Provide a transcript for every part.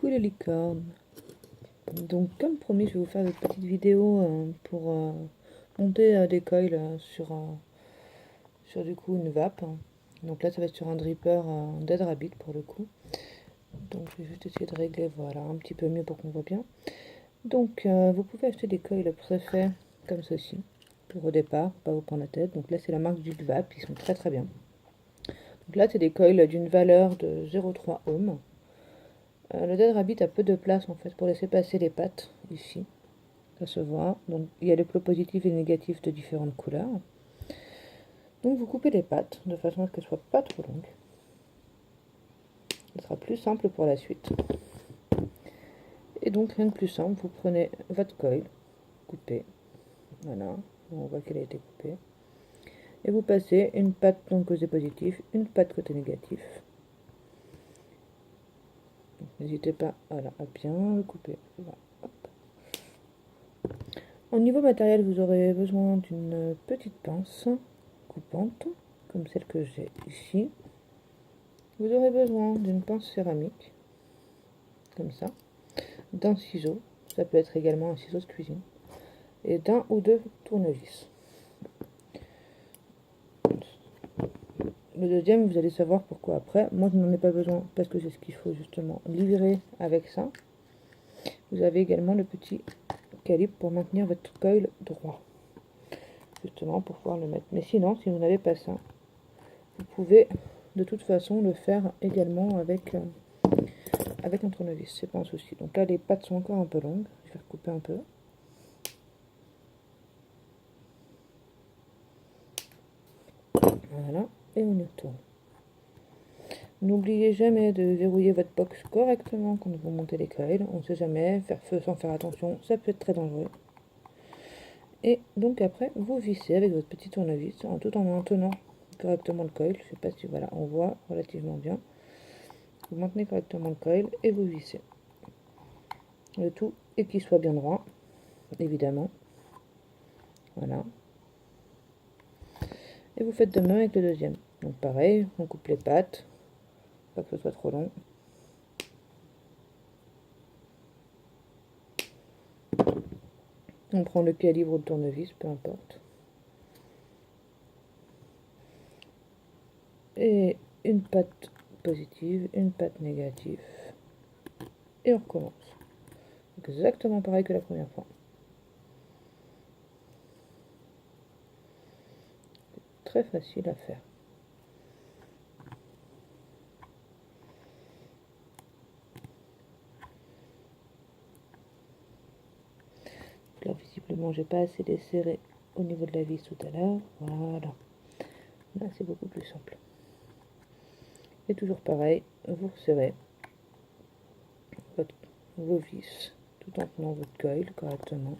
Coucou les licornes. Donc comme promis, je vais vous faire une petite vidéo pour monter des coils sur du coup une vape. Donc là ça va être sur un dripper Dead Rabbit pour le coup. Donc je vais juste essayer de régler voilà un petit peu mieux pour qu'on voit bien. Donc vous pouvez acheter des coils préfets comme ceci pour au départ, pas vous prendre la tête. Donc là c'est la marque du Vape, ils sont très très bien. Donc là c'est des coils d'une valeur de 0,3 ohm. Le Dead Rabbit a peu de place en fait pour laisser passer les pattes ici. Ça se voit. Donc il y a les plots positifs et négatifs de différentes couleurs. Donc vous coupez les pattes de façon à ce qu'elles ne soient pas trop longues. Ce sera plus simple pour la suite. Et donc rien de plus simple, vous prenez votre coil, coupez. Voilà, on voit qu'elle a été coupée. Et vous passez une patte donc côté positif, une patte côté négatif. N'hésitez pas voilà, à bien le couper. Voilà, hop. Au niveau matériel, vous aurez besoin d'une petite pince coupante, comme celle que j'ai ici. Vous aurez besoin d'une pince céramique, comme ça, d'un ciseau, ça peut être également un ciseau de cuisine, et d'un ou deux tournevis. Le deuxième, vous allez savoir pourquoi après. Moi, je n'en ai pas besoin parce que c'est ce qu'il faut justement livrer avec ça. Vous avez également le petit calibre pour maintenir votre coil droit, justement pour pouvoir le mettre. Mais sinon, si vous n'avez pas ça, vous pouvez de toute façon le faire également avec un tournevis, c'est pas un souci. Donc là, les pattes sont encore un peu longues, je vais recouper un peu. Voilà, et on y retourne. N'oubliez jamais de verrouiller votre box correctement quand vous montez les coils. On ne sait jamais, faire feu sans faire attention, ça peut être très dangereux. Et donc après, vous vissez avec votre petit tournevis, tout en maintenant correctement le coil. Je ne sais pas si voilà, on voit relativement bien. Vous maintenez correctement le coil et vous vissez. Le tout et qu'il soit bien droit, évidemment. Voilà. Et vous faites de même avec le deuxième. Donc pareil, on coupe les pattes, pas que ce soit trop long. On prend le calibre de tournevis, peu importe. Et une patte positive, une patte négative. Et on recommence. Exactement pareil que la première fois. Très facile à faire. Là, visiblement, j'ai pas assez desserré au niveau de la vis tout à l'heure. Voilà. Là, c'est beaucoup plus simple. Et toujours pareil, vous resserrez vos vis tout en tenant votre coil correctement.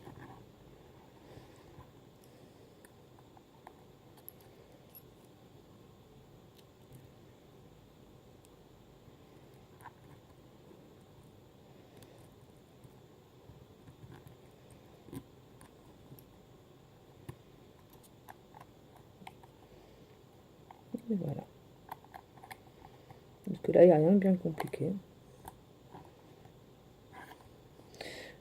Et voilà. Parce que là, il n'y a rien de bien compliqué.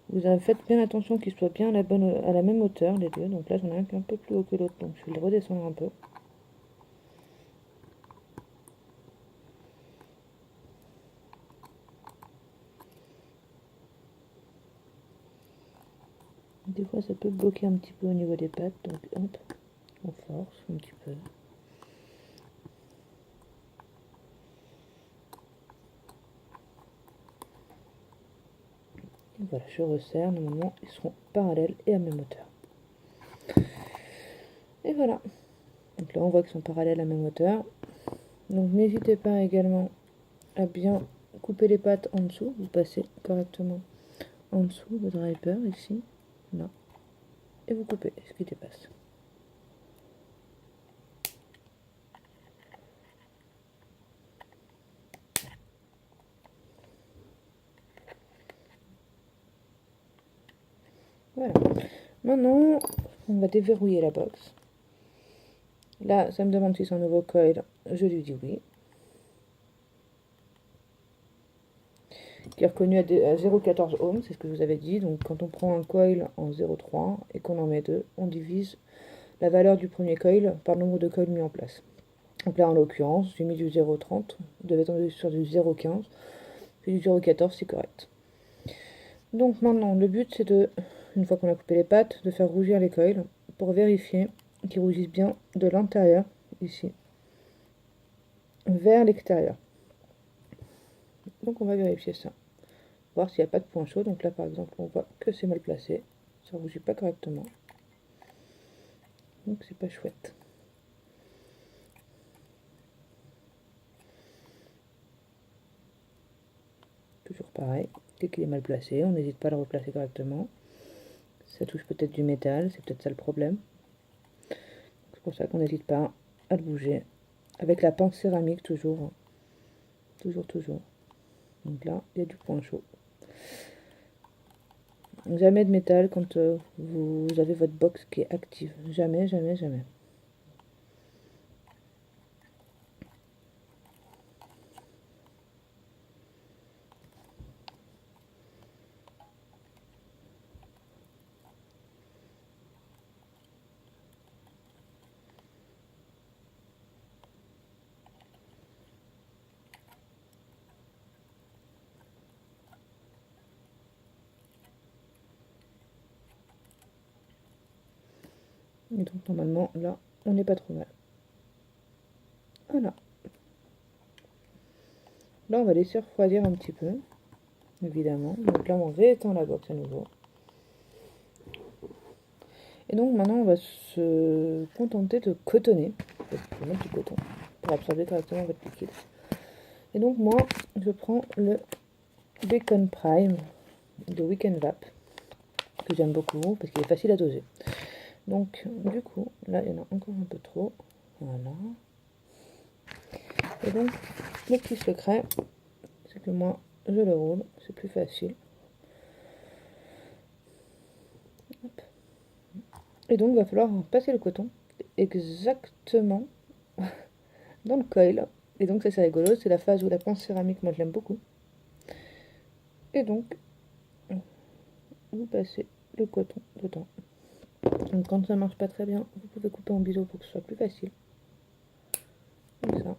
Vous faites bien attention qu'ils soient bien à la même hauteur, les deux. Donc là, j'en ai un qui est un peu plus haut que l'autre, donc je vais le redescendre un peu. Des fois, ça peut bloquer un petit peu au niveau des pattes, donc hop, on force un petit peu. Et voilà, je resserre, normalement, ils seront parallèles et à même hauteur. Et voilà. Donc là, on voit qu'ils sont parallèles à même hauteur. Donc n'hésitez pas également à bien couper les pattes en dessous. Vous passez correctement en dessous votre driver ici, là, et vous coupez ce qui dépasse. Voilà. Maintenant, on va déverrouiller la box. Là, ça me demande si c'est un nouveau coil. Je lui dis oui. qui est reconnu à 0,14 ohms, c'est ce que je vous avais dit. Donc quand on prend un coil en 0,3 et qu'on en met deux, on divise la valeur du premier coil par le nombre de coils mis en place. Donc là en l'occurrence, j'ai mis du 0,30, vous devez tomber sur du 0,15, puis du 0,14, c'est correct. Donc maintenant, le but c'est de, une fois qu'on a coupé les pattes, de faire rougir les coils pour vérifier qu'ils rougissent bien de l'intérieur, ici, vers l'extérieur. Donc on va vérifier ça, voir s'il n'y a pas de point chaud. Donc là par exemple, on voit que c'est mal placé, ça ne rougit pas correctement. Donc c'est pas chouette. Toujours pareil, dès qu'il est mal placé, on n'hésite pas à le replacer correctement. Ça touche peut-être du métal, c'est peut-être ça le problème. C'est pour ça qu'on n'hésite pas à le bouger. Avec la pince céramique toujours. Toujours. Donc là, il y a du point chaud. Jamais de métal quand vous avez votre box qui est active. Jamais. Et donc normalement, là, on n'est pas trop mal. Voilà. Là, on va laisser refroidir un petit peu, évidemment. Donc là, on rééteint la box à nouveau. Et donc maintenant, on va se contenter de cotonner. Je vais mettre du coton pour absorber correctement votre liquide. Et donc moi, je prends le Bacon Prime de Weekend Vap, que j'aime beaucoup parce qu'il est facile à doser. Donc du coup, là, il y en a encore un peu trop. Voilà. Et donc, le petit secret, c'est que moi, je le roule, c'est plus facile. Hop. Et donc, il va falloir passer le coton exactement dans le coil. Et donc, ça c'est rigolo, c'est la phase où la pince céramique, moi je l'aime beaucoup. Et donc, vous passez le coton dedans. Donc, quand ça marche pas très bien, vous pouvez couper en biseau pour que ce soit plus facile. Comme ça.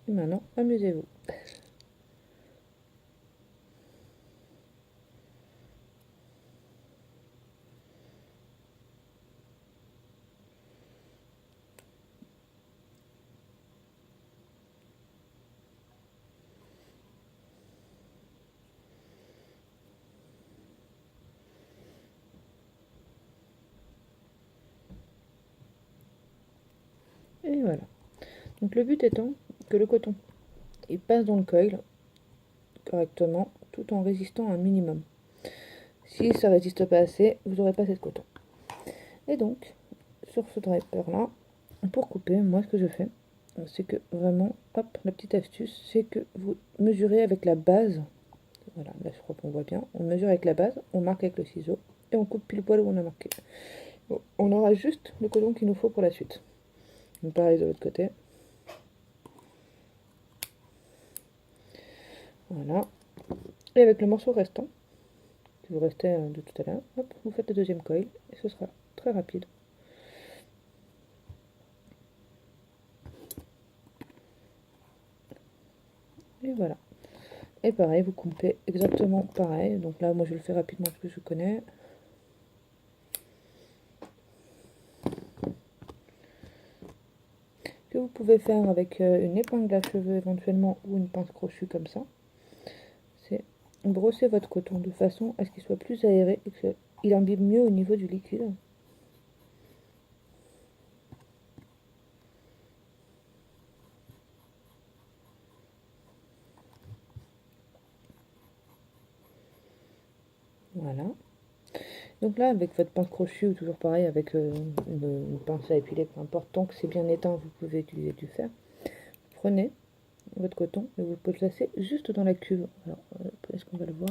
Et maintenant, amusez-vous. Et voilà. Donc, le but étant que le coton, il passe dans le coil correctement, tout en résistant un minimum. Si ça résiste pas assez, vous n'aurez pas assez de coton. Et donc, sur ce draper là, pour couper, moi ce que je fais, c'est que vraiment, hop, la petite astuce, c'est que vous mesurez avec la base. Voilà, là je crois qu'on voit bien. On mesure avec la base, on marque avec le ciseau et on coupe pile poil où on a marqué. Bon, on aura juste le coton qu'il nous faut pour la suite. Donc pareil de l'autre côté. Voilà. Et avec le morceau restant, qui vous restait de tout à l'heure, hop, vous faites le deuxième coil et ce sera très rapide. Et voilà. Et pareil, vous coupez exactement pareil. Donc là, moi je le fais rapidement parce que je connais. Que vous pouvez faire avec une épingle à cheveux éventuellement ou une pince crochue comme ça, c'est brosser votre coton de façon à ce qu'il soit plus aéré et qu'il imbibe mieux au niveau du liquide. Voilà. Donc là, avec votre pince crochue, ou toujours pareil, avec une pince à épiler, peu importe, tant que c'est bien éteint, vous pouvez utiliser du fer. Prenez votre coton et vous pouvez le placer juste dans la cuve. Alors, est-ce qu'on va le voir?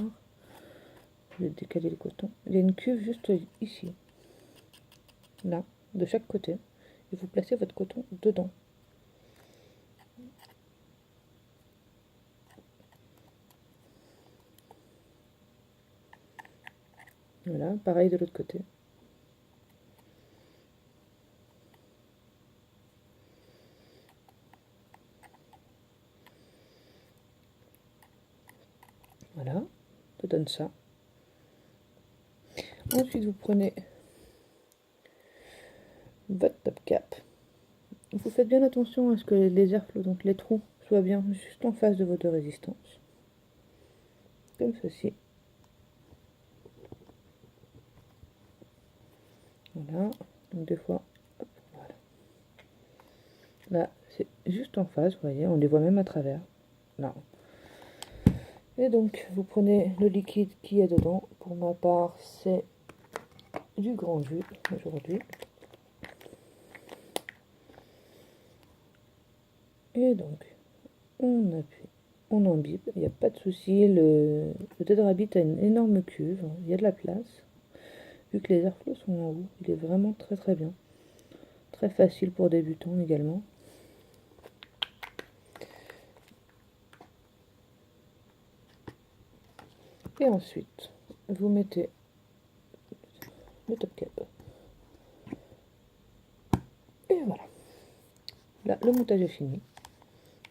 Je vais décaler le coton. Il y a une cuve juste ici, là, de chaque côté, et vous placez votre coton dedans. Voilà, pareil de l'autre côté. Voilà, ça donne ça. Ensuite, vous prenez votre top cap. Vous faites bien attention à ce que les airflows, donc les trous, soient bien juste en face de votre résistance. Comme ceci. Voilà, donc des fois, hop, voilà. Là, c'est juste en face, vous voyez, on les voit même à travers. Là. Et donc, vous prenez le liquide qui est dedans. Pour ma part, c'est du grand jus aujourd'hui. Et donc, on appuie, on imbibe, il n'y a pas de souci. Le Dead Rabbit a une énorme cuve, il y a de la place. Vu que les airflows sont en haut, il est vraiment très très bien. Très facile pour débutants également. Et ensuite, vous mettez le top cap. Et voilà. Là, le montage est fini.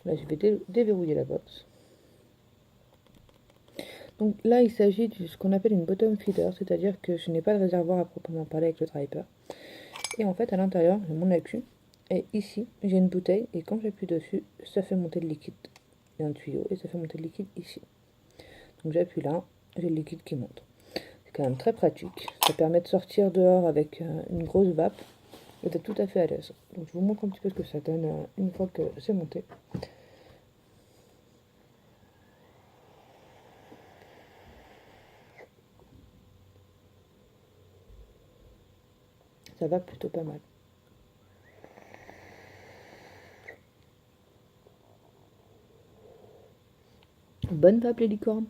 Là, je vais déverrouiller la box. Donc là, il s'agit de ce qu'on appelle une bottom feeder, c'est-à-dire que je n'ai pas de réservoir à proprement parler avec le driver. Et en fait, à l'intérieur, j'ai mon accu. Et ici, j'ai une bouteille. Et quand j'appuie dessus, ça fait monter le liquide. Il y a un tuyau et ça fait monter le liquide ici. Donc j'appuie là, j'ai le liquide qui monte. C'est quand même très pratique. Ça permet de sortir dehors avec une grosse vape et d'être tout à fait à l'aise. Donc je vous montre un petit peu ce que ça donne une fois que c'est monté. Ça va plutôt pas mal. Bonne vape les licornes!